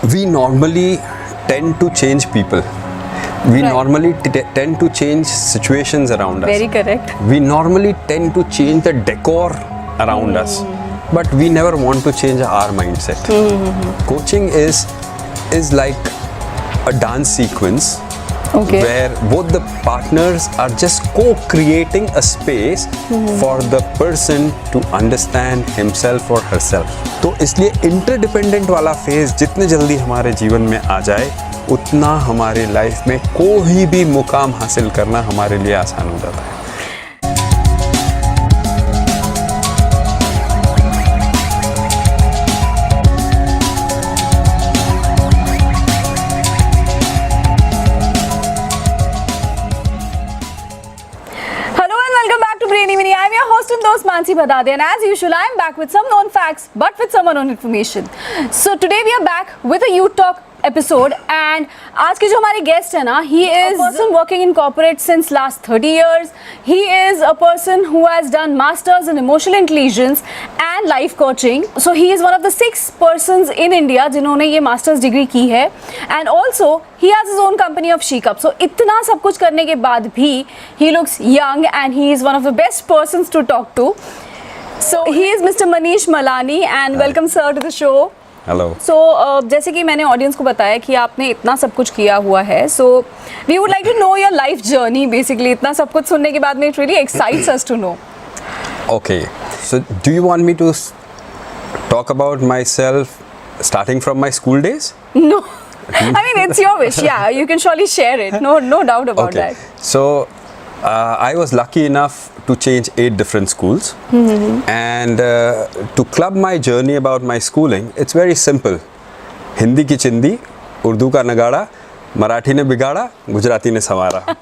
we normally tend to change people. We Right. normally tend to change situations around us. Very correct. We normally tend to change the decor around us, but we never want to change our mindset. Coaching is like a dance sequence Okay. where both the partners are just co-creating a space for the person to understand himself or herself. तो इसलिए interdependent वाला phase जितने जल्दी हमारे जीवन में आ जाए उतना हमारी लाइफ में कोई भी मुकाम हासिल करना हमारे लिए आसान हो जाता है. Hello and welcome back to Brainy Mini. I'm your host and host Mansi Bhadade, and as usual, I'm back with some known facts, but with some unknown information. So today we are back with a Youth Talk episode, and आज के जो हमारे guest है ना, he is a person working in corporate since last 30 years. He is a person who has done masters in emotional intelligence and life coaching. So he is one of the 6 persons in India जिन्होंने ये masters degree की है, and also he has his own company of She Cup. So इतना सब कुछ करने के बाद भी he looks young and he is one of the best persons to talk to. So he is Mr. Manish Malani, and welcome sir to the show. Hello. So जैसे कि मैंने ऑडियंस को बताया कि आपने इतना सब कुछ किया हुआ है, so we would like to know your life journey. Basically इतना सब कुछ सुनने के बाद में it really excites us to know. Okay, so do you want me to talk about myself starting from my school days? No, I mean it's your wish. Yeah, you can surely share it. No doubt about Okay, that. so I was lucky enough to change 8 different schools, and to club my journey about my schooling, it's very simple. Hindi की चिंदी, उर्दू का नगाड़ा, मराठी ने बिगाड़ा, गुजराती ने संवारा.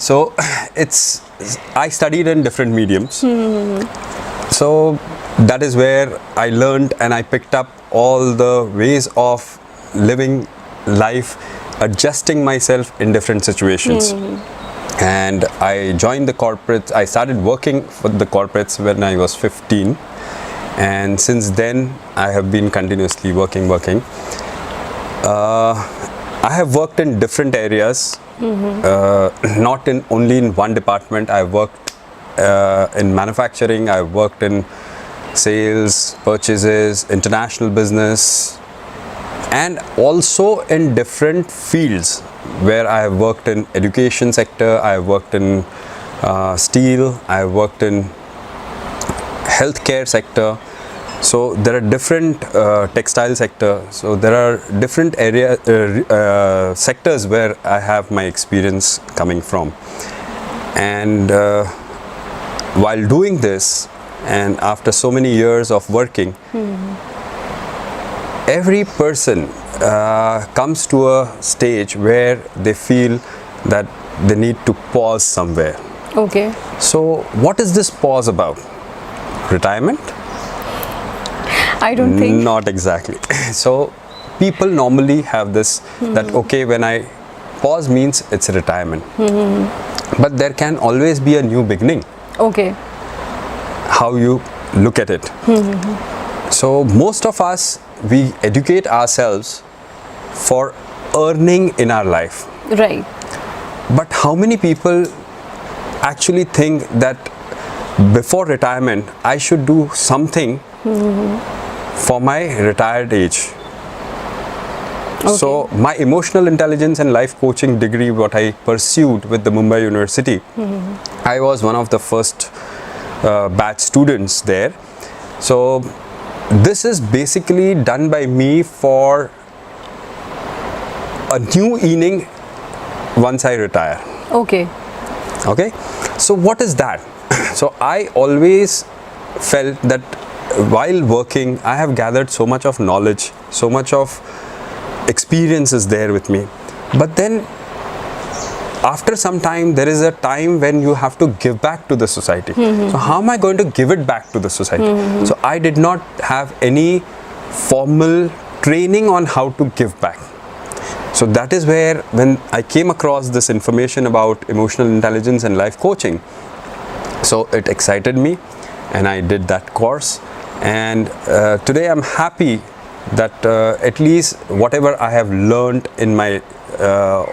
So I studied in different mediums. So that is where I learned and I picked up all the ways of living life, adjusting myself in different situations. And I joined the corporates. I started working for the corporates when I was 15, and since then I have been continuously working. I have worked in different areas, not only in one department. I worked in manufacturing. I worked in sales, purchases, international business, and also in different fields where I have worked in education sector, I have worked in steel, I have worked in healthcare sector. So there are different textile sector. So there are different sectors where I have my experience coming from. And while doing this, and after so many years of working, every person comes to a stage where they feel that they need to pause somewhere. Okay. So what is this pause about? Retirement? I don't think. Not exactly. So people normally have this that okay, when I pause means it's retirement. But there can always be a new beginning. Okay. How you look at it. So most of us, we educate ourselves for earning in our life. Right. But how many people actually think that before retirement I should do something for my retired age? So my emotional intelligence and life coaching degree, what I pursued with the Mumbai University, I was one of the first batch students there. So this is basically done by me for a new inning once I retire. Okay. Okay, so what is that? So I always felt that while working I have gathered so much of knowledge, so much of experiences there with me, but then after some time there is a time when you have to give back to the society. So how am I going to give it back to the society? So I did not have any formal training on how to give back. So that is where when I came across this information about emotional intelligence and life coaching, so it excited me and I did that course, and today I'm happy that at least whatever I have learned in my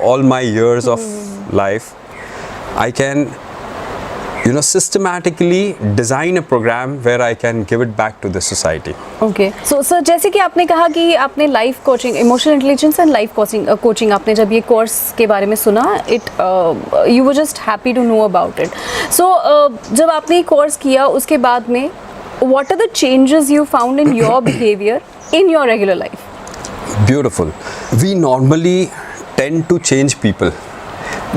all my years of life, I can systematically design a program where I can give it back to the society. Okay so sir, जैसे कि आपने कहा कि आपने life coaching, emotional intelligence and life coaching आपने जब ये course के बारे में सुना, it you were just happy to know about it. So जब आपने ये कोर्स किया उसके बाद में what are the changes you found in your behaviour in your regular life? Beautiful. We normally tend to change people.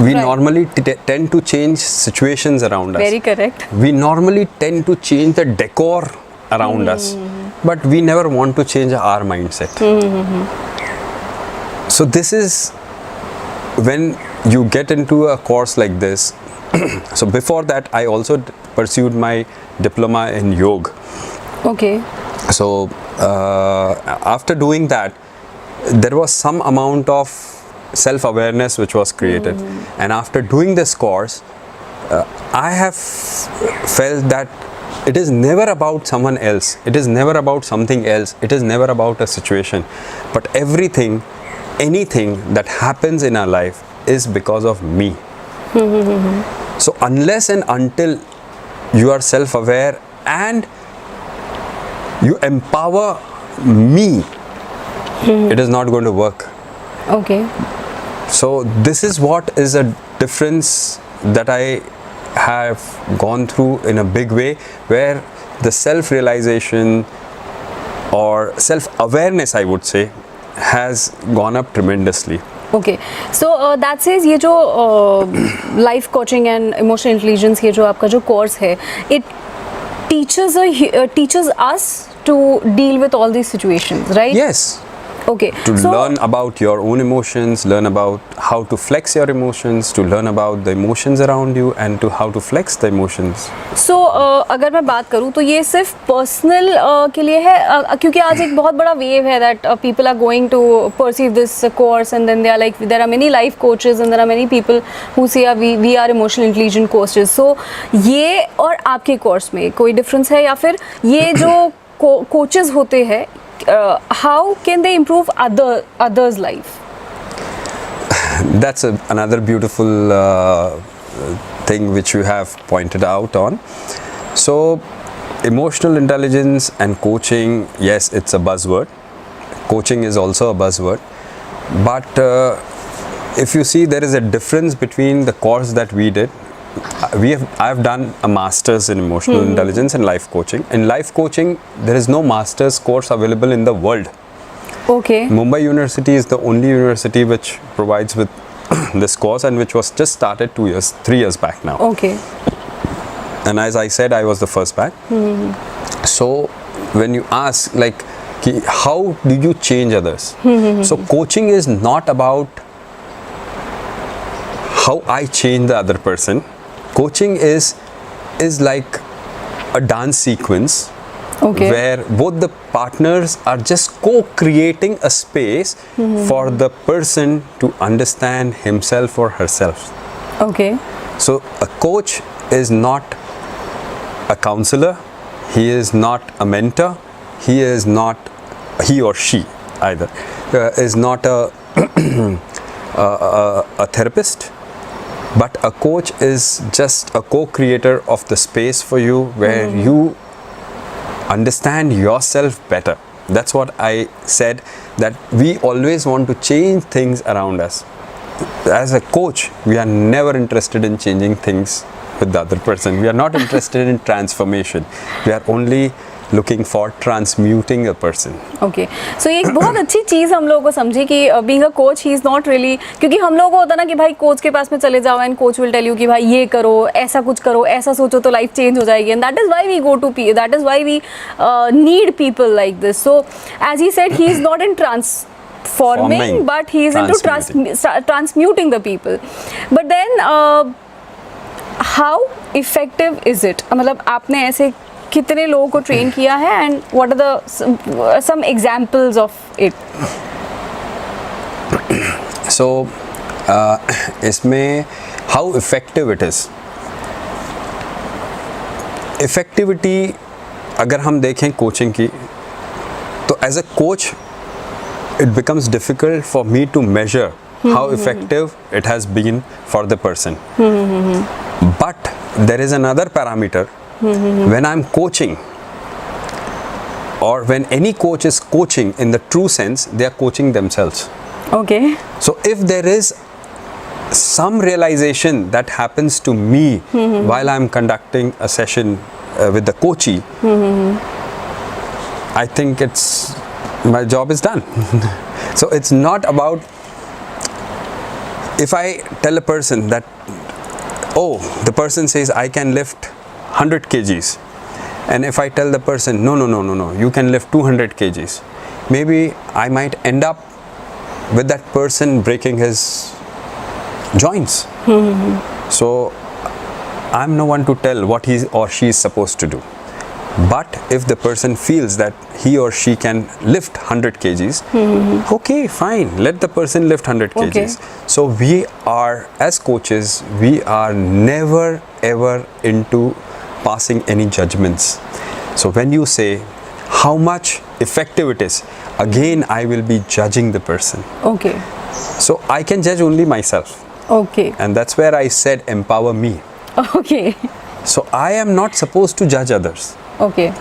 We Right. normally tend to change situations around us. Very correct. We normally tend to change the decor around us, but we never want to change our mindset. So this is when you get into a course like this. So before that, I also pursued my diploma in yoga. Okay. So after doing that, there was some amount of self-awareness which was created, and after doing this course, I have felt that it is never about someone else, it is never about something else, it is never about a situation, but anything that happens in our life is because of me. So unless and until you are self-aware and you empower me, it is not going to work. Okay. So this is what is a difference that I have gone through in a big way, where the self-realization or self-awareness, I would say, has gone up tremendously. Okay so that says ये जो life coaching and emotional intelligence, ये जो आपका जो course है, it teaches us to deal with all these situations, right? Yes. Okay. To So, learn about your own emotions, learn about how to flex your emotions, to learn about the emotions around you, and to how to flex the emotions. so अगर मैं बात करूँ तो ये सिर्फ personal के लिए है, क्योंकि आज एक बहुत बड़ा वेव है that people are going to perceive this course and then they are like there are many life coaches and there are many people who say we are emotional intelligent coaches. So ये और आपके course में कोई difference है, या फिर ये जो कोचेस होते हैं, how can they improve others' life? That's another beautiful thing which you have pointed out on. So emotional intelligence and coaching, yes, it's a buzzword. Coaching is also a buzzword, but if you see, there is a difference between the course that we did. I've done a master's in emotional intelligence and life coaching. In life coaching, there is no master's course available in the world. Okay. Mumbai University is the only university which provides with this course, and which was just started 3 years back now. Okay. And as I said, I was the first batch. So when you ask like how do you change others, so coaching is not about how I change the other person. Coaching is like a dance sequence. Okay. Where both the partners are just co-creating a space for the person to understand himself or herself. Okay. So a coach is not a counselor, he is not a mentor, he or she either is not a therapist, but a coach is just a co-creator of the space for you, where you understand yourself better. That's what I said, that we always want to change things around us. As a coach, we are never interested in changing things with the other person. We are not interested in transformation. We are only looking for transmuting a person. Okay so ये एक बहुत अच्छी चीज़ हम लोगों को समझी कि being a coach he is not really, क्योंकि हम लोगों को होता ना कि भाई कोच के पास में चले जाओ and coach will tell you कि भाई ये करो, ऐसा कुछ करो, ऐसा सोचो तो लाइफ चेंज हो जाएगी, and that is why we go to that is why we need people like this. So as he said, he is not in transforming, but he is into transmuting the people. But then how effective is it? मतलब आपने ऐसे कितने लोगों को train किया है, and what are the some examples of it? So इसमें how effective it is. Effectivity अगर हम देखें कोचिंग की, तो as a coach it becomes difficult for me to measure how effective it has been for the person. But there is another parameter. When I'm coaching, or when any coach is coaching in the true sense, they are coaching themselves. Okay. So if there is some realization that happens to me while I'm conducting a session with the coachee, I think my job is done. So it's not about, if I tell a person that, oh, the person says I can lift 100 kgs, and if I tell the person, no, you can lift 200 kgs, maybe I might end up with that person breaking his joints. So I'm no one to tell what he or she is supposed to do. But if the person feels that he or she can lift 100 kgs, okay, fine, let the person lift 100 kgs. So we are, as coaches, we are never ever into passing any judgments. So when you say how much effective it is, again I will be judging the person. Okay. So I can judge only myself. Okay. And that's where I said empower me. Okay. So I am not supposed to judge others. Okay.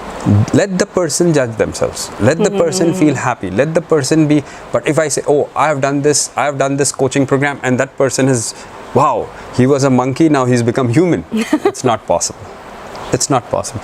Let the person judge themselves. Let the person feel happy. Let the person be. But if I say, oh, I have done this coaching program, and that person is, wow, he was a monkey, now he's become human. It's not possible. It's not possible.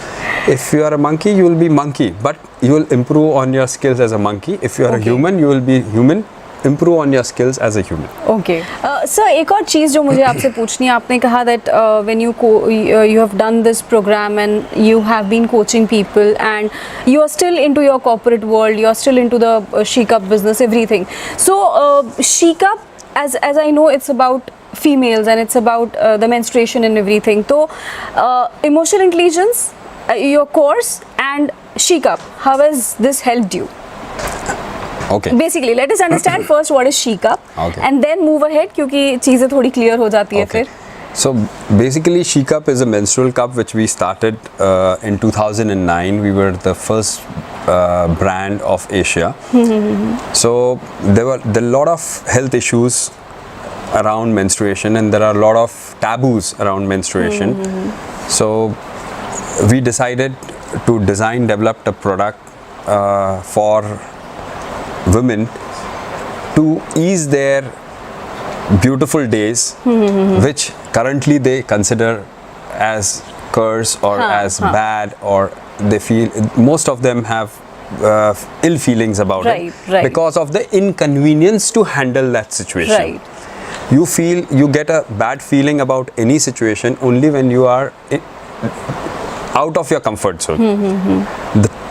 If you are a monkey, you will be monkey, but you will improve on your skills as a monkey. If you are a human, you will be human. Improve on your skills as a human. Okay. Sir, एक और चीज़ जो मुझे आपसे पूछनी है, आपने कहा that when you have done this program and you have been coaching people and you are still into your corporate world, you are still into the She-Cup business, everything. So She-Cup, as I know, it's about females and it's about the menstruation and everything. So emotional intelligence, your course and She-Cup, how has this helped you? Okay. Basically, let us understand first what is She-Cup, Okay. and then move ahead क्योंकि चीज़ें थोड़ी clear हो जाती है फिर. So basically, She-Cup is a menstrual cup which we started in 2009. We were the first brand of Asia. So there were a lot of health issues around menstruation, and there are a lot of taboos around menstruation. So we decided to develop a product for women to ease their beautiful days, which currently they consider as curse or as bad, or they feel, most of them have ill feelings about it because of the inconvenience to handle that situation. You get a bad feeling about any situation only when you are out of your comfort zone.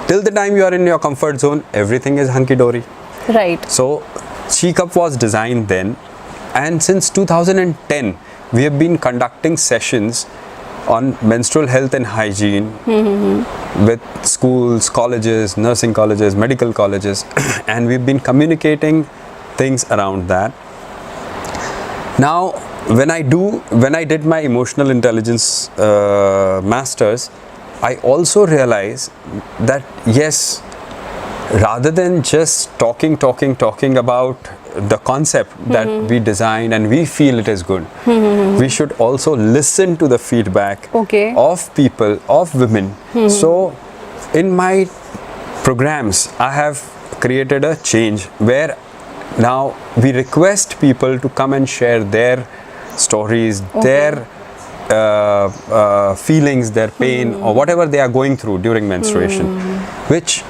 Till the time you are in your comfort zone, everything is hunky-dory. Right. So She-Cup was designed then, and since 2010 we have been conducting sessions on menstrual health and hygiene with schools, colleges, nursing colleges, medical colleges, and we've been communicating things around that. Now when I did my emotional intelligence masters, I also realized that yes, rather than just talking about the concept that we designed and we feel it is good, we should also listen to the feedback of people, of women. So in my programs, I have created a change where now we request people to come and share their stories, their feelings, their pain, or whatever they are going through during menstruation, which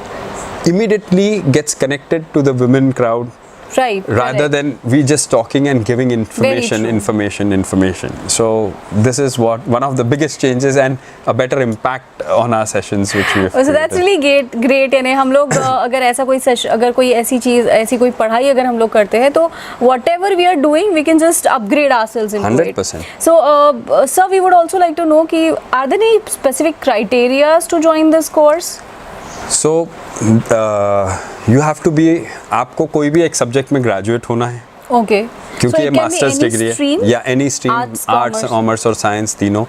immediately gets connected to the women crowd, rather than we just talking and giving information. So this is one of the biggest changes and a better impact on our sessions which we have So that's really great. यानी हम लोग अगर ऐसा कोई अगर कोई ऐसी चीज़, ऐसी कोई पढ़ाई अगर हम लोग करते हैं, तो whatever we are doing, we can just upgrade ourselves into 100%. it. So sir, we would also like to know कि are there any specific criteria to join this course? So you have to be, आपको कोई भी एक subject में graduate होना है. Okay. क्योंकि ये मास्टर्स डिग्री है, या any stream, arts, arts, commerce और साइंस तीनों.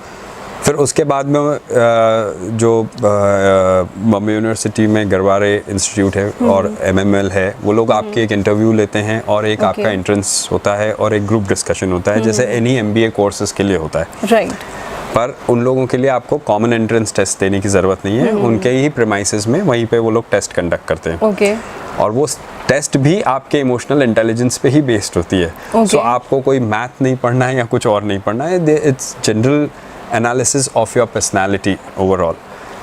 फिर उसके बाद में जो बॉम्बे यूनिवर्सिटी में गरवारे इंस्टीट्यूट है और MML है, वो लोग आपके एक इंटरव्यू लेते हैं और एक आपका एंट्रेंस होता है और एक ग्रुप डिस्कशन होता है, जैसे एनी MBA कोर्सेज के लिए होता है। राइट। पर उन लोगों के लिए आपको कॉमन एंट्रेंस टेस्ट देने की ज़रूरत नहीं है, उनके ही प्रेमाइसेस में वहीं पे वो लोग टेस्ट कंडक्ट करते हैं। ओके। और वो टेस्ट भी आपके इमोशनल इंटेलिजेंस पे ही बेस्ड होती है। सो आपको कोई मैथ नहीं पढ़ना है या कुछ और नहीं पढ़ना है, it's general analysis of your personality overall.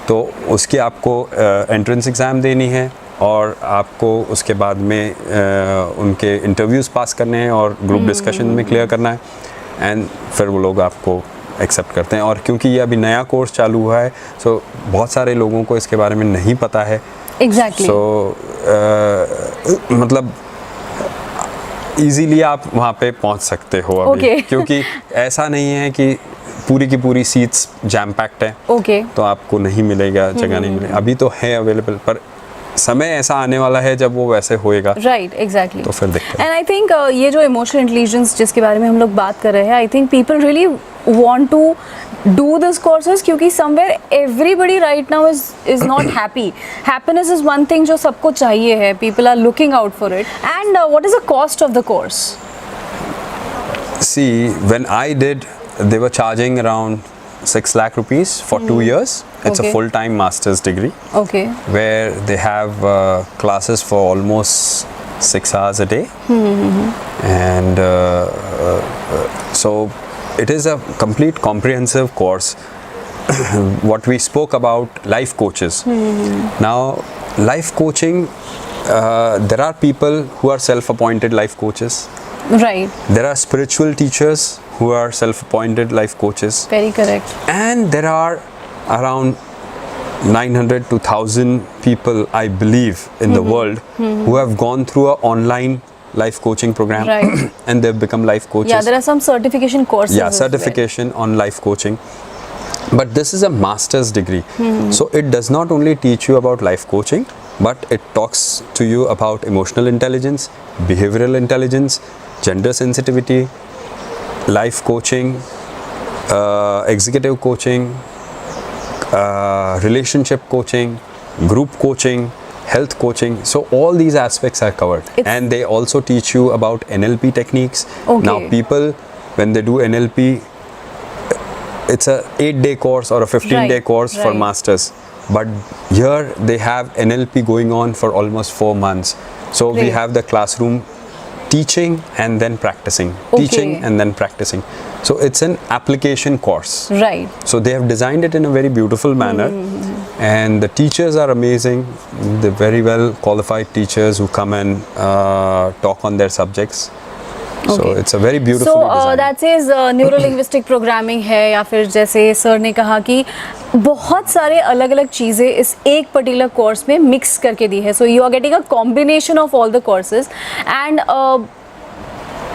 तो उसकी आपको एंट्रेंस एग्ज़ाम देनी है और आपको उसके बाद में उनके इंटरव्यूज़ पास करने हैं और ग्रुप डिस्कशन में क्लियर करना है, एंड फिर वो लोग आपको एक्सेप्ट करते हैं। और क्योंकि ये अभी नया कोर्स चालू हुआ है, सो बहुत सारे लोगों को इसके बारे में नहीं पता है। एग्जैक्टली। सो मतलब इजीली आप वहाँ पे पहुँच सकते हो अभी। क्योंकि ऐसा नहीं है कि पूरी की पूरी सीट्स जैम पैक्ड है, तो आपको नहीं मिलेगा, जगह नहीं मिलेगी। अभी तो है अवेलेबल, पर समय ऐसा आने वाला है जब वो वैसे होएगा। Right, exactly. तो फिर देखते हैं। एंड आई थिंक ये जो इमोशनल इंटेलिजेंस जिसके बारे में हम लोग बात कर रहे हैं, I think people really want to do this courses क्योंकि somewhere everybody right now is not happy. Happiness is one thing जो सबको चाहिए है, people are looking out for it. And what is the cost of the course? See, when I did, they were charging around 6 lakh rupees for 2 years. It's a full-time master's degree. Okay. Where they have classes for almost 6 hours a day. And so it is a complete comprehensive course. What we spoke about life coaches. Now, life coaching, there are people who are self-appointed life coaches. Right. There are spiritual teachers who are self-appointed life coaches. Very correct. And there are around 900 to 1,000 people, I believe, in the world who have gone through an online life coaching program. Right. And they've become life coaches. Yeah, there are some certification courses. Yeah, certification on life coaching. But this is a master's degree. So it does not only teach you about life coaching, but it talks to you about emotional intelligence, behavioral intelligence, gender sensitivity, life coaching, executive coaching, relationship coaching, group coaching, health coaching. So all these aspects are covered. And they also teach you about NLP techniques. Okay. Now people, when they do NLP, it's a 8-day course or a 15-day course for masters. But here they have NLP going on for almost 4 months. So we have the classroom teaching and then practicing. Teaching and then practicing. So it's an application course. Right. So they have designed it in a very beautiful manner. And the teachers are amazing. They're very well qualified teachers who come and talk on their subjects. So it's a very beautiful design. that says neurolinguistic programming है, या फिर जैसे sir ने कहा कि बहुत सारे अलग अलग चीज़ें इस एक पर्टिकुलर कोर्स में मिक्स करके दी है. So you are getting a combination of all the courses. एंड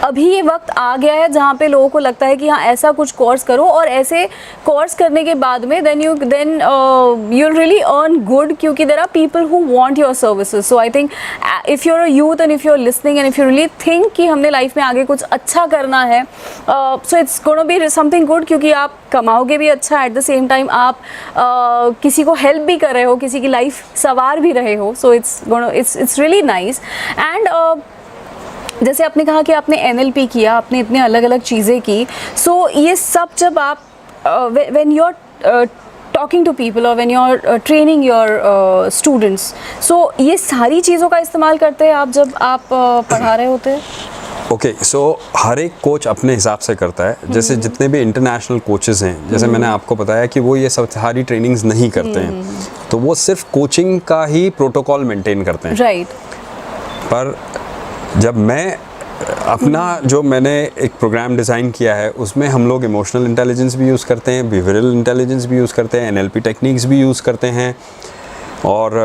अभी ये वक्त आ गया है जहाँ पे लोगों को लगता है कि हाँ ऐसा कुछ कोर्स करो, और ऐसे कोर्स करने के बाद में then you really earn good, क्योंकि there are people who want your services. So I think if you are a youth and if you are listening and if you really think कि हमने life में आगे कुछ अच्छा करना है, so it's gonna be something good, क्योंकि आप कमाओगे भी अच्छा, एट द सेम टाइम आप किसी को हेल्प भी कर रहे हो, किसी की लाइफ संवार भी रहे हो. So it's really nice. And जैसे आपने कहा कि आपने NLP किया, आपने इतने अलग अलग चीज़ें की. सो ये सब जब आप when you are talking to people और when you are training your students, so ये सारी चीज़ों का इस्तेमाल करते हैं आप जब आप पढ़ा रहे होते हैं? ओके, सो हर एक कोच अपने हिसाब से करता है. जैसे जितने भी इंटरनेशनल कोचेज़ हैं, जैसे मैंने आपको बताया कि वो ये सब सारी ट्रेनिंग्स नहीं करते हैं, तो वो सिर्फ कोचिंग का ही प्रोटोकॉल मेंटेन करते हैं. राइट. पर जब मैं अपना जो मैंने एक प्रोग्राम डिज़ाइन किया है, उसमें हम लोग इमोशनल इंटेलिजेंस भी यूज़ करते हैं, बिहेवियरल इंटेलिजेंस भी यूज़ करते हैं, NLP टेक्निक्स भी यूज़ करते हैं, और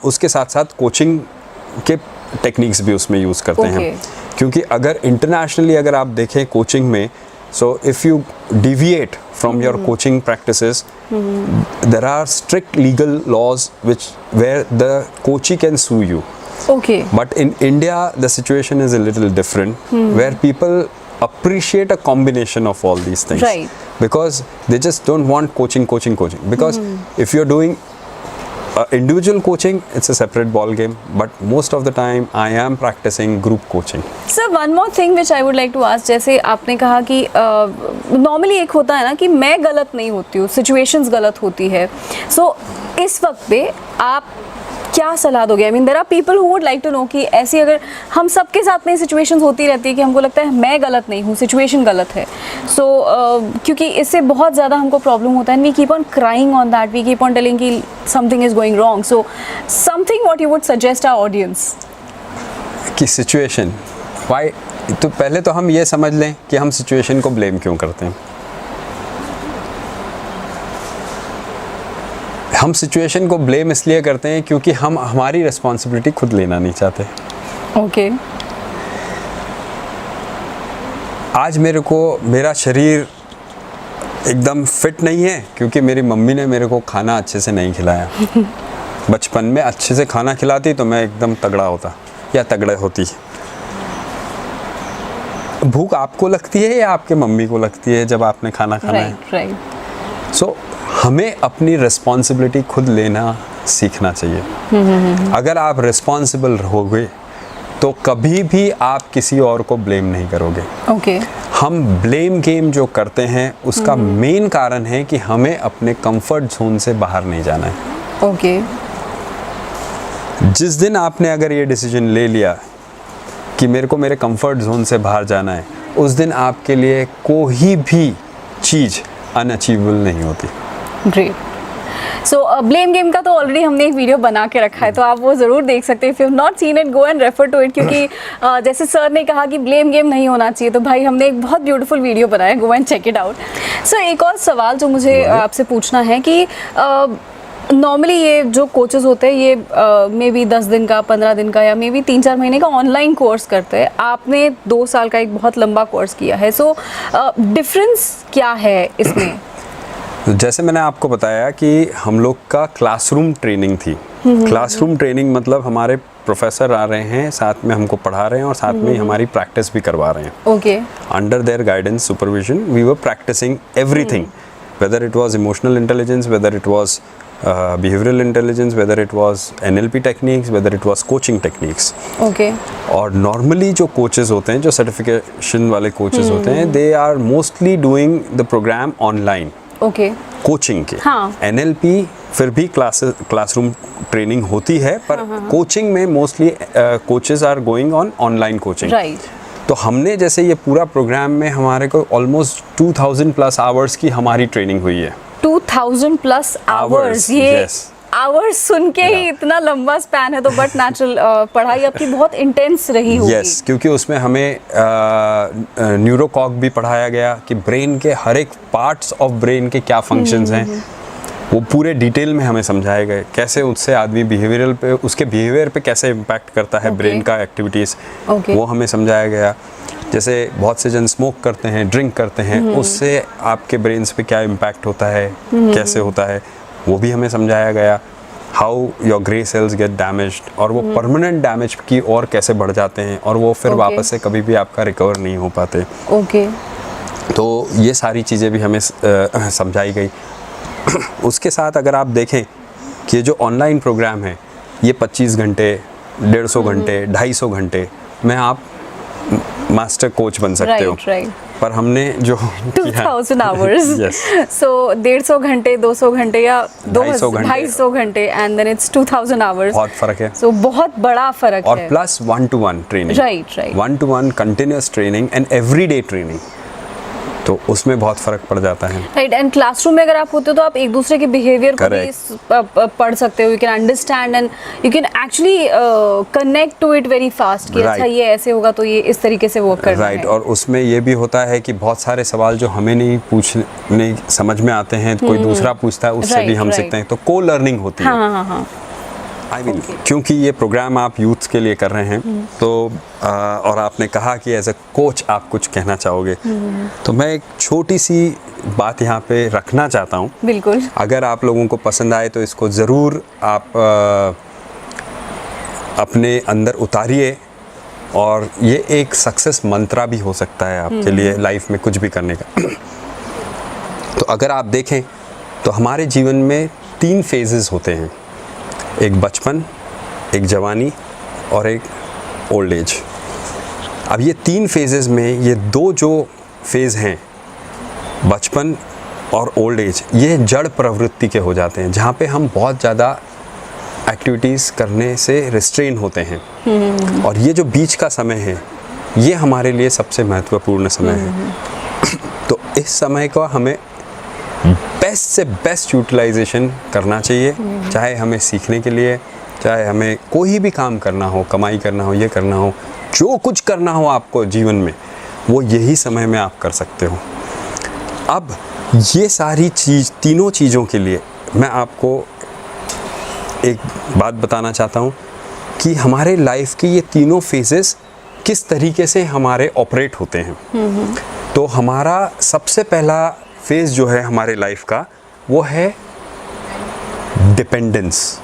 उसके साथ साथ कोचिंग के टेक्निक्स भी उसमें यूज़ करते हैं. क्योंकि अगर इंटरनेशनली अगर आप देखें कोचिंग में, so if you deviate from your coaching practices, there are strict legal laws where the coachee can sue you. Okay. But in India, the situation is a little different, where people appreciate a combination of all these things. Right. because they just don't want coaching. Because if you're doing individual coaching, it's a separate ball game. But most of the time, I am practicing group coaching. Sir, one more thing which I would like to ask, जैसे आपने कहा कि normally एक होता है ना कि मैं गलत नहीं होती हूँ, सिचुएशंस गलत होती है. सो इस वक्त पे आप क्या सलाह दोगे? I mean there are people who would like to know कि ऐसी अगर हम सबके साथ में सिचुएशंस होती रहती है कि हमको लगता है मैं गलत नहीं हूँ, सिचुएशन गलत है. सो क्योंकि इससे बहुत ज़्यादा हमको प्रॉब्लम होता है. We keep on crying on that, we keep on telling कि something is going wrong. So something what you would suggest our audience कि सिचुएशन वाई, तो पहले तो हम ये समझ लें कि हम सिचुएशन को ब्लेम क्यों करते हैं. हम सिचुएशन को ब्लेम इसलिए करते हैं क्योंकि हम हमारी रिस्पॉन्सिबिलिटी खुद लेना नहीं चाहते. ओके. आज मेरा शरीर एकदम फिट नहीं है क्योंकि मेरी मम्मी ने मेरे को खाना अच्छे से नहीं खिलाया. बचपन में अच्छे से खाना खिलाती तो मैं एकदम तगड़ा होता या तगड़े होती. भूख आपको लगती है या आपके मम्मी को लगती है जब आपने खाना खाना है? राइट. सो हमें अपनी रिस्पॉन्सिबिलिटी खुद लेना सीखना चाहिए. अगर आप रिस्पॉन्सिबल रहोगे तो कभी भी आप किसी और को ब्लेम नहीं करोगे. ओके. हम ब्लेम गेम जो करते हैं उसका मेन कारण है कि हमें अपने कंफर्ट जोन से बाहर नहीं जाना है. ओके. जिस दिन आपने अगर ये डिसीजन ले लिया कि मेरे को मेरे कंफर्ट जोन से बाहर जाना है, उस दिन आपके लिए कोई भी चीज़ अनअचीवेबल नहीं होती. ग्रेट. सो ब्लेम गेम का तो ऑलरेडी हमने एक वीडियो बना के रखा है, तो आप वो ज़रूर देख सकते हैं. If you have not seen it, go and refer to it. क्योंकि जैसे सर ने कहा कि ब्लेम गेम नहीं होना चाहिए, तो भाई हमने एक बहुत ब्यूटीफुल वीडियो बनाया, go and check it out. Sir, एक और सवाल जो मुझे आपसे पूछना है कि नॉर्मली ये जो कोचेस होते हैं ये मे बी 10 दिन का, 15 दिन का या मे बी 3-4 महीने का ऑनलाइन कोर्स करते हैं. आपने 2 साल का एक बहुत लंबा कोर्स किया है. सो डिफरेंस क्या है इसमें? जैसे मैंने आपको बताया कि हम लोग का क्लासरूम ट्रेनिंग थी. क्लासरूम ट्रेनिंग मतलब हमारे प्रोफेसर आ रहे हैं, साथ में हमको पढ़ा रहे हैं और साथ में ही हमारी प्रैक्टिस भी करवा रहे हैं. Okay. Under their guidance, supervision, we were practicing everything, whether it was emotional intelligence, whether it was behavioral intelligence, whether it was NLP techniques, whether it was coaching techniques. Okay. और normally जो coaches होते हैं, जो certification वाले coaches होते हैं, they are mostly doing the program online. Okay. Coaching के. हाँ. NLP फिर भी क्लासरूम ट्रेनिंग होती है, पर कोचिंग में mostly coaches are going on online coaching. Right. तो हमने जैसे ये पूरा प्रोग्राम में हमारे को ऑलमोस्ट 2000 प्लस आवर्स की हमारी ट्रेनिंग हुई है. 2000 प्लस आवर्स. ये आवर्स सुन के ही इतना लंबा स्पैन है, तो बट नेचुरल पढ़ाई आपकी बहुत इंटेंस रही होगी. यस, क्योंकि उसमें हमें न्यूरोकॉग भी पढ़ाया गया कि ब्रेन के हर एक पार्ट्स ऑफ ब्रेन के क्या फंक्शंस हैं, वो पूरे डिटेल में हमें समझाए गए. कैसे उससे आदमी बिहेवियरल पे, उसके बिहेवियर पे कैसे इम्पैक्ट करता है ब्रेन का एक्टिविटीज़, वो हमें समझाया गया. जैसे बहुत से जन स्मोक करते हैं, ड्रिंक करते हैं, उससे आपके ब्रेन्स पे क्या इम्पैक्ट होता है, कैसे होता है, वो भी हमें समझाया गया. How your grey cells get damaged, और वो परमानेंट डैमेज की और कैसे बढ़ जाते हैं, और वो फिर वापस से कभी भी आपका रिकवर नहीं हो पाते. ओके. तो ये सारी चीज़ें भी हमें समझाई गई. उसके साथ अगर आप देखें कि ये जो ऑनलाइन प्रोग्राम है, ये 25 घंटे, 150 घंटे, 250 घंटे में आप मास्टर कोच बन सकते हो. राइट. पर हमने जो 2000 आवर्स, यस, सो 150 घंटे, 200 घंटे या 250 घंटे, एंड देन इट्स 2000 आवर्स. बहुत फर्क है. सो बहुत बड़ा फर्क है. और plus 1-to-1 training. Right. 1-to-1 continuous training and everyday training, तो उसमें बहुत फ़र्क पड़ जाता है. राइट. एंड क्लासरूम में अगर आप होते हो तो आप एक दूसरे के बिहेवियर को भी पढ़ सकते हो. You can understand and you can actually connect to it very fast कि अच्छा ये ऐसे होगा तो ये इस तरीके से वर्क करना है. राइट. और उसमें ये भी होता है कि बहुत सारे सवाल जो हमें नहीं समझ में आते हैं, कोई दूसरा पूछता है, उससे भी हम सीखते हैं. तो को लर्निंग होती है. हाँ. आई मीन क्योंकि ये प्रोग्राम आप यूथ्स के लिए कर रहे हैं, तो और आपने कहा कि एज अ कोच आप कुछ कहना चाहोगे, तो मैं एक छोटी सी बात यहाँ पे रखना चाहता हूँ. बिल्कुल. अगर आप लोगों को पसंद आए तो इसको ज़रूर आप अपने अंदर उतारिए, और ये एक सक्सेस मंत्रा भी हो सकता है आपके लिए लाइफ में कुछ भी करने का. तो अगर आप देखें तो हमारे जीवन में 3 फेजेस होते हैं, एक बचपन, एक जवानी और एक ओल्ड एज। अब ये 3 फेजेस में ये 2 जो फेज़ हैं, बचपन और ओल्ड एज, ये जड़ प्रवृत्ति के हो जाते हैं, जहाँ पे हम बहुत ज़्यादा एक्टिविटीज़ करने से रिस्ट्रेन होते हैं। और ये जो बीच का समय है, ये हमारे लिए सबसे महत्वपूर्ण समय है। तो इस समय को हमें बेस्ट से बेस्ट यूटिलाइजेशन करना चाहिए, चाहे हमें सीखने के लिए, चाहे हमें कोई भी काम करना हो, कमाई करना हो, ये करना हो, जो कुछ करना हो आपको जीवन में, वो यही समय में आप कर सकते हो। अब ये सारी तीनों चीज़ों के लिए मैं आपको एक बात बताना चाहता हूँ कि हमारे लाइफ की ये तीनों फेजेस किस तरीके से हमारे ऑपरेट होते हैं। तो हमारा सबसे पहला फेज़ जो है हमारे लाइफ का, वो है डिपेंडेंस।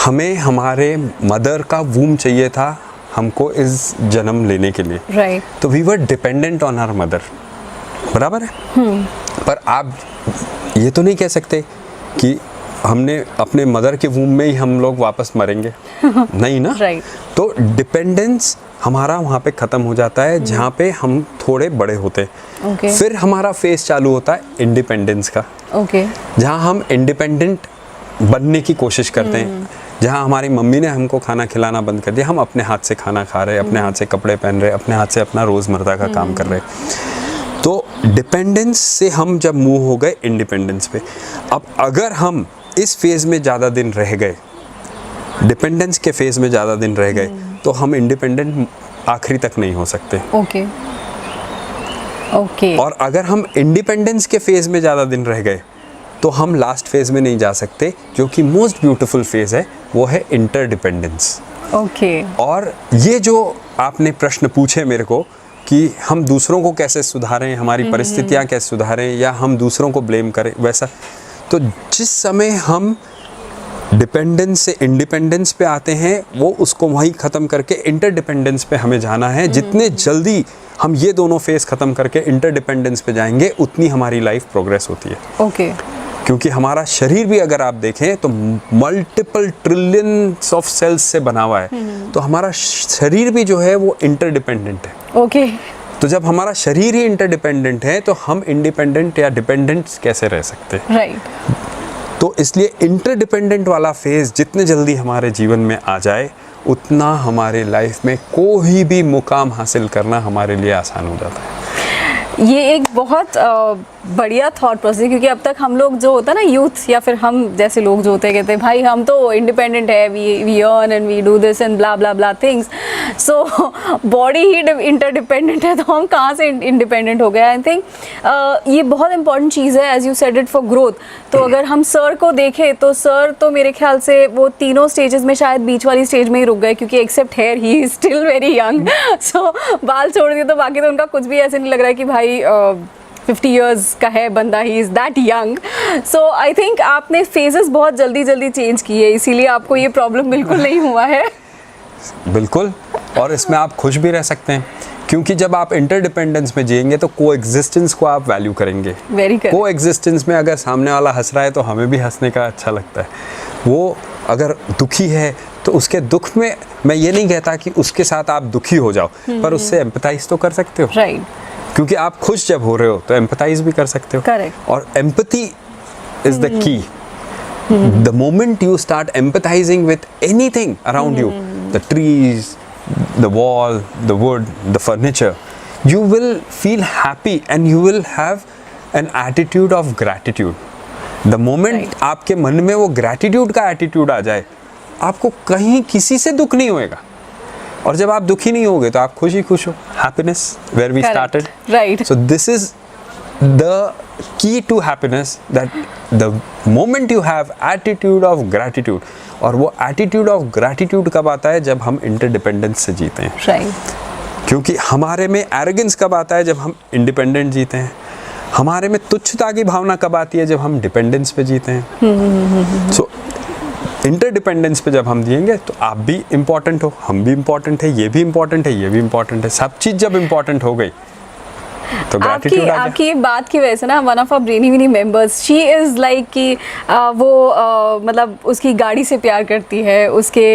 हमें हमारे मदर का वूम चाहिए था हमको इस जन्म लेने के लिए, राइट। तो we were dependent on our mother, बराबर है। पर आप ये तो नहीं कह सकते कि हमने अपने मदर के वूम में ही हम लोग वापस मरेंगे, नहीं ना। राइट। तो डिपेंडेंस हमारा वहाँ पे ख़त्म हो जाता है, जहाँ पे हम थोड़े बड़े होते हैं। Okay. फिर हमारा फेज चालू होता है इंडिपेंडेंस का, ओके। जहाँ हम इंडिपेंडेंट बनने की कोशिश करते हैं, जहाँ हमारी मम्मी ने हमको खाना खिलाना बंद कर दिया, हम अपने हाथ से खाना खा रहे हैं, अपने हाथ से कपड़े पहन रहे हैं, अपने हाथ से अपना रोज़मर्रा का काम कर रहे हैं। तो डिपेंडेंस से हम जब मूव हो गए इंडिपेंडेंस पे, अब अगर हम इस फेज़ में ज़्यादा दिन रह गए, डिपेंडेंस के फेज़ में ज़्यादा दिन रह गए, तो हम इंडिपेंडेंट आखिरी तक नहीं हो सकते। Okay okay. और अगर हम इंडिपेंडेंस के फेज़ में ज़्यादा दिन रह गए, तो हम लास्ट फेज़ में नहीं जा सकते, जो कि मोस्ट ब्यूटीफुल फेज़ है, वो है इंटरडिपेंडेंस। ओके। और ये जो आपने प्रश्न पूछे मेरे को कि हम दूसरों को कैसे सुधारें, हमारी परिस्थितियाँ कैसे सुधारें, या हम दूसरों को ब्लेम करें, वैसा तो जिस समय हम डिपेंडेंस से इंडिपेंडेंस पे आते हैं, वो उसको वहीं ख़त्म करके इंटरडिपेंडेंस पे हमें जाना है। जितने जल्दी हम ये दोनों फेज़ ख़त्म करके इंटरडिपेंडेंस पे जाएंगे, उतनी हमारी लाइफ प्रोग्रेस होती है। ओके। क्योंकि हमारा शरीर भी अगर आप देखें तो मल्टीपल ट्रिलियंस ऑफ सेल्स से बना हुआ है, तो हमारा शरीर भी जो है वो इंटरडिपेंडेंट है। ओके। तो जब हमारा शरीर ही इंटरडिपेंडेंट है, तो हम इंडिपेंडेंट या डिपेंडेंट कैसे रह सकते हैं? राइट। तो इसलिए इंटरडिपेंडेंट वाला फेज़ जितने जल्दी हमारे जीवन में आ जाए, उतना हमारे लाइफ में कोई भी मुकाम हासिल करना हमारे लिए आसान हो जाता है। ये एक बहुत बढ़िया थॉट प्रोसेस, क्योंकि अब तक हम लोग जो होता है ना, यूथ या फिर हम जैसे लोग जो होते हैं, कहते हैं भाई हम तो इंडिपेंडेंट है, we earn and we do this and blah blah blah things, so body ही इंटरडिपेंडेंट है, तो हम कहाँ से इंडिपेंडेंट हो गए? आई थिंक ये बहुत इंपॉर्टेंट चीज़ है, as you said it, for growth. तो अगर हम सर को देखें, तो सर तो मेरे ख्याल से वो तीनों स्टेजेस में शायद बीच वाली स्टेज में ही रुक गए, क्योंकि except hair he is still very young. So बाल छोड़ दिए तो बाकी तो उनका कुछ भी ऐसे नहीं लग रहा है कि भाई 50 इयर्स का है बंदा, he is that young. So I think आपने फेजेस बहुत जल्दी जल्दी चेंज किए, इसीलिए आपको ये प्रॉब्लम बिल्कुल नहीं हुआ है। बिल्कुल, और इसमें आप खुश भी रह सकते हैं, क्योंकि जब आप इंटरडिपेंडेंस में जिएंगे तो को एग्जिस्टेंस को आप वैल्यू करेंगे। Very correct. को एग्जिस्टेंस में अगर सामने वाला हंस रहा है, तो हमें भी हंसने का अच्छा लगता है। वो अगर दुखी है, तो उसके दुख में मैं ये नहीं कहता कि उसके साथ आप दुखी हो जाओ, पर उससे एम्पैथाइज तो कर सकते हो। राइट। क्योंकि आप खुश जब हो रहे हो तो एम्पैथाइज भी कर सकते हो। करेक्ट। और empathy is the key. The moment you start empathising with anything around you, the trees, the wall, the wood, the furniture, you will feel happy and you will have an attitude of gratitude. The moment आपके मन में वो gratitude का attitude आ जाए, आपको कहीं किसी से दुख नहीं होएगा। और जब आप दुखी नहीं होगे तो आप खुश ही खुश हो। Happiness, where we started. Right. So this is the key to happiness, that the moment you have attitude of gratitude. और वो एटीट्यूड ऑफ ग्रैटिट्यूड कब आता है? जब हम इंटरडिपेंडेंस से जीते हैं। Right. क्योंकि हमारे में एरोगेंस कब आता है? जब हम इंडिपेंडेंट जीते हैं। हमारे में तुच्छता की भावना कब आती है? जब हम डिपेंडेंस पे जीते हैं। सो इंटरडिपेंडेंस पे जब हम जिएंगे, तो आप भी इम्पॉर्टेंट हो, हम भी इम्पॉर्टेंट है, ये भी इम्पॉर्टेंट है, ये भी इम्पॉर्टेंट है। सब चीज़ जब इम्पॉर्टेंट हो गई, तो gratitude आ गया। आपकी बात की वजह से ना one of our brainy weeny members she is like कि वो मतलब उसकी गाड़ी से प्यार करती है, उसके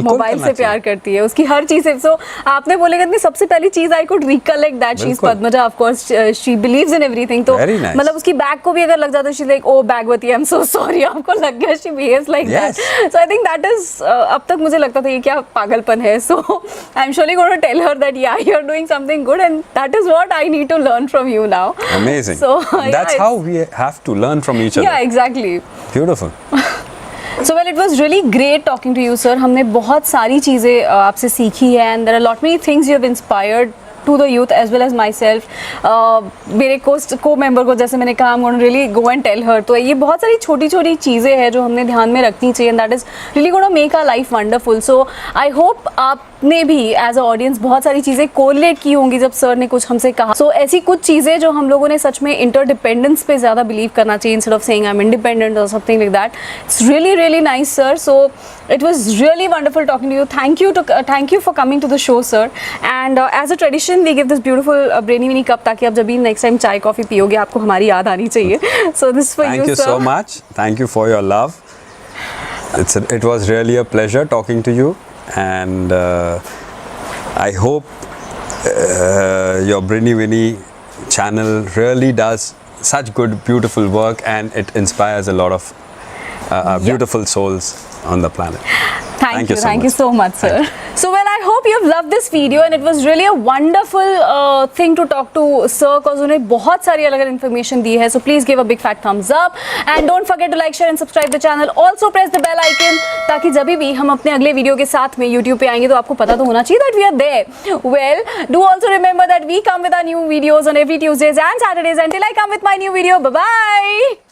मोबाइल करना से प्यार करती है, उसकी हर चीज से। सो आपने बोलेगा कि सबसे पहली चीज I could recollect that she is बिल्कुल। Padmaja, of course she believes in everything. तो Very nice. मतलब उसकी बैग को भी अगर लग जाता है she like oh Bhagwati I am so sorry, आपको लग गया, she behaves like that. Yes. So I think that is अब तक मुझे लगता था ये क्या पागलपन है। So I am surely going to tell her that yeah you are doing something good and that is what I need to learn from you now. Amazing. So That's how we have to learn from each other. Yeah, exactly. Beautiful. So well, it was really great talking to you, sir. हमने बहुत सारी चीज़ें आपसे सीखी है and there are a lot many things you have inspired to the youth as well as myself. मेरे को member को जैसे मैंने कहा I'm going to really go and tell her. तो ये बहुत सारी छोटी छोटी चीज़ें हैं जो हमने ध्यान में रखनी चाहिए and that is really going to make our life wonderful. So I hope आपने भी एज अ ऑडियंस बहुत सारी चीज़ें कोरिलेट की होंगी जब सर ने कुछ हमसे कहा। सो ऐसी कुछ चीज़ें जो हम लोगों ने सच में इंटरडिपेंडेंस पे ज़्यादा बिलीव करना चाहिए instead of saying I am independent और something like that. It's really really nice sir. So it was really wonderful talking to you. Thank you for coming to the show, sir. And as a tradition, we give this beautiful brainy mini cup ताकि आप जब भी next time चाय coffee पियोगे आपको हमारी याद आनी चाहिए. So this is for you, sir. Thank you so much. Thank you for your love. It was really a pleasure talking to you, and I hope your Brainy Winnie channel really does such good, beautiful work, and it inspires a lot of beautiful souls on the planet. Thank you so much, sir. So well, I hope you've loved this video and it was really a wonderful thing to talk to sir because उन्हें बहुत सारी अलग अलग information दी है. So please give a big fat thumbs up and don't forget to like, share and subscribe the channel. Also press the bell icon ताकि जब भी हम अपने अगले वीडियो के साथ में YouTube पे आएंगे तो आपको पता तो होना चाहिए that we are there. Well, do also remember that we come with our new videos on every Tuesdays and Saturdays. Until I come with my new video, bye bye.